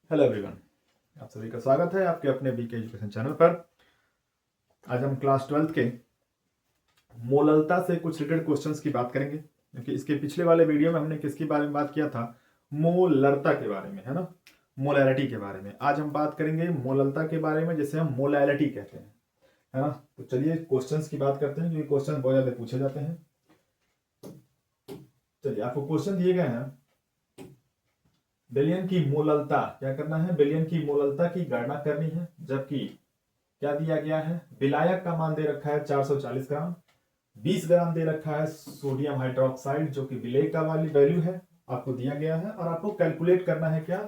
Hello everyone, आप सभी का स्वागत है आपके अपने बीके एजुकेशन चैनल पर। आज हम क्लास 12th के मोललता से कुछ रिलेटेड क्वेश्चंस की बात करेंगे, क्योंकि इसके पिछले वाले वीडियो में हमने किसके बारे में बात किया था, मोलरता के बारे में, है ना, मोलैलिटी के बारे में। आज हम बात करेंगे मोललता के बारे में, जिसे हम मोलैलिटी कहते हैं, है ना। तो चलिए क्वेश्चंस की बात करते हैं, क्योंकि क्वेश्चन बहुत ज्यादा पूछे जाते हैं। चलिए, आपको क्वेश्चन दिए गए हैं, विलयन की मोललता क्या करना है, विलयन की मोललता की गणना करनी है। जबकि क्या दिया गया है, विलायक का मान दे रखा है 440 ग्राम, 20 ग्राम दे रखा है सोडियम हाइड्रोक्साइड, जो कि विलेय का वाली वैल्यू है, आपको दिया गया है। और आपको कैलकुलेट करना है क्या,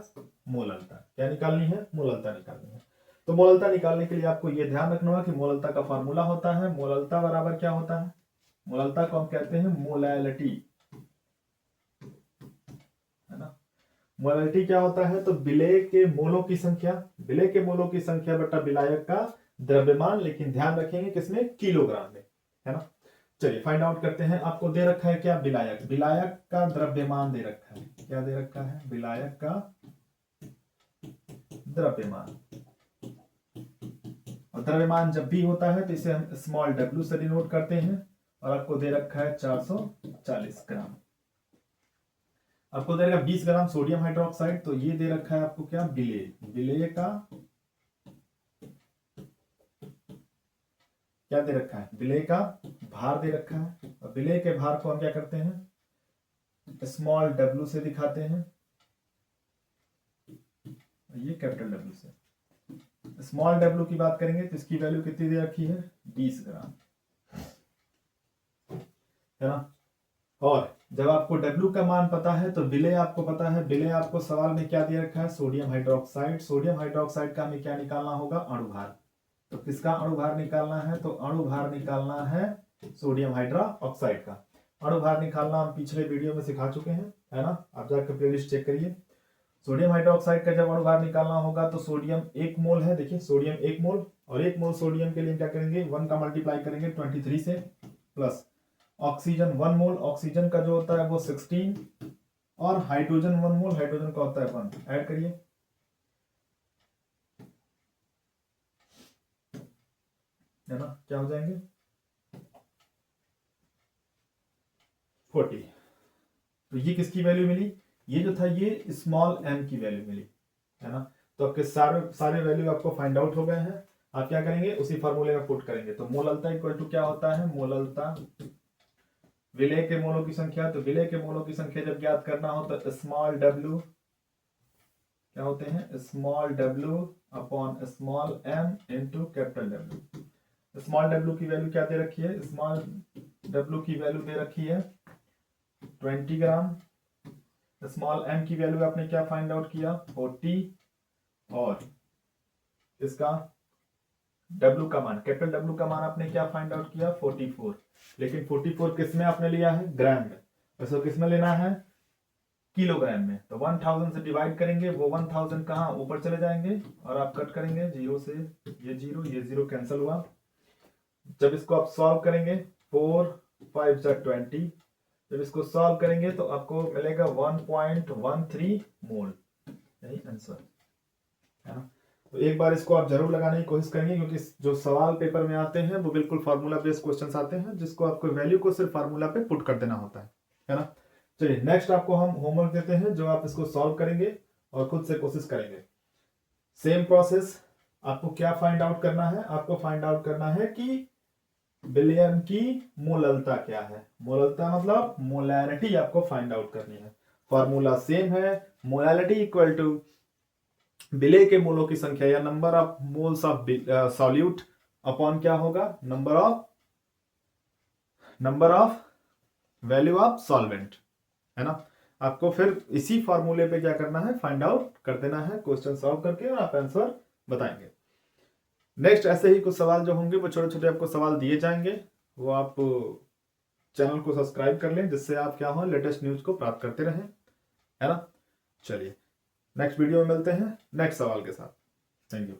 मोललता। क्या निकालनी है, मोललता निकालनी है। तो मोललता निकालने के लिए आपको यह ध्यान रखना होगा कि मोललता का फॉर्मूला होता है, मोललता बराबर क्या होता है, मोललता को हम कहते हैं मोलैलिटी, है ना। मोलैलिटी क्या होता है, तो विलेय के मोलों की संख्या, विलेय के मोलों की संख्या बटा विलायक का द्रव्यमान, लेकिन ध्यान रखेंगे किसमें, किलोग्राम में, है ना। चलिए फाइंड आउट करते हैं। आपको दे रखा है क्या, विलायक, विलायक का द्रव्यमान दे रखा है। क्या दे रखा है, विलायक का द्रव्यमान। और द्रव्यमान जब भी होता है तो इसे हम स्मॉल w से डिनोट करते हैं। और आपको दे रखा है 440 ग्राम। आपको दे रखा 20 ग्राम सोडियम हाइड्रोक्साइड, तो ये दे रखा है आपको क्या, विलेय, विलेय का क्या दे रखा है, विलेय का भार दे रखा है। और विलेय के भार को हम क्या करते हैं, स्मॉल w से दिखाते हैं, ये कैपिटल W से। स्मॉल w की बात करेंगे तो इसकी वैल्यू कितनी दे रखी है, 20 ग्राम, है ना। और जब आपको W का मान पता है तो विलेय आपको पता है, विलेय आपको सवाल में क्या दे रखा है, सोडियम हाइड्रोक्साइड। सोडियम हाइड्रोक्साइड का हमें क्या निकालना होगा, अणुभार। तो किसका अणुभार निकालना है, तो अणुभार निकालना है सोडियम हाइड्रोक्साइड का। अणुभार निकालना हम पिछले वीडियो में सिखा चुके हैं, है ना। आप जाकर प्लेलिस्ट चेक करिए। सोडियम हाइड्रोक्साइड का जब अणुभार निकालना होगा तो सोडियम 1 मोल है, देखिए सोडियम 1 मोल, और 1 मोल सोडियम के लिए क्या करेंगे, 1 का मल्टीप्लाई करेंगे 23 से, प्लस ऑक्सीजन 1 मोल, ऑक्सीजन का जो होता है वो 16, और हाइड्रोजन 1 मोल, हाइड्रोजन का होता है 1, ऐड करिए, है ना। क्या हो जाएंगे, 40। तो ये किसकी वैल्यू मिली, ये जो था ये स्मॉल m की वैल्यू मिली, है ना। तो आपके सारे वैल्यू आपको फाइंड आउट हो गए हैं। आप क्या करेंगे, उसी फॉर्मूले में पुट करेंगे। तो मोललता इक्वल टू क्या होता है, मोललता विलेय के मोलों की संख्या। तो विलेय के मोलों की संख्या जब ज्ञात करना हो तो स्मॉल w क्या होते हैं, small w upon small m into capital W। Small w की वैल्यू क्या दे रखी है, स्मॉल w की वैल्यू दे रखी है 20 ग्राम। स्मॉल m की वैल्यू आपने क्या फाइंड आउट किया, 40, और इसका w का मान, कैपिटल W का मान आपने क्या फाइंड आउट किया, 44। लेकिन 44 किस में आपने लिया है, ग्राम में, वैसे किस में लेना है, किलोग्राम में। तो 1000 से डिवाइड करेंगे, वो 1000 कहाँ ऊपर चले जाएंगे, और आप कट करेंगे 0 से, ये 0 कैंसिल हुआ। जब इसको आप सॉल्व करेंगे, 4 5 20, जब इसको सॉल्व करेंगे तो आपको मिलेगा 1.13 मोल, यही आंसर, है ना। तो एक बार इसको आप जरूर लगाने की कोशिश करेंगे, क्योंकि जो सवाल पेपर में आते हैं वो बिल्कुल फार्मूला बेस्ड क्वेश्चंस आते हैं, जिसको आपको वैल्यू को सिर्फ फार्मूला पे पुट कर देना होता है ना। चलिए नेक्स्ट आपको हम होमवर्क देते हैं, जो आप इसको सॉल्व करेंगे और खुद से कोशिश करेंगे। सेम प्रोसेस, आपको क्या फाइंड आउट करना है, आपको फाइंड आउट करना है कि विलयन की मोललता क्या है। मोललता मतलब मोलैलिटी आपको फाइंड आउट करनी है। फॉर्मूला सेम है, मोलैलिटी इक्वल टू विलेय के मोलों की संख्या या number of moles of solute upon क्या होगा, number of value of solvent, है ना। आपको फिर इसी फॉर्मूले पे क्या करना है, फाइंड आउट कर देना है क्वेश्चन सॉल्व करके, और आप आंसर बताएंगे। नेक्स्ट ऐसे ही कुछ सवाल जो होंगे वो छोटे छोटे आपको सवाल दिए जाएंगे, वो आप चैनल को सब्सक्राइब कर लें, जिससे आप क्या हो, लेटेस्ट न्यूज को प्राप्त करते रहें, है ना। चलिए नेक्स्ट वीडियो में मिलते हैं नेक्स्ट सवाल के साथ। Thank you.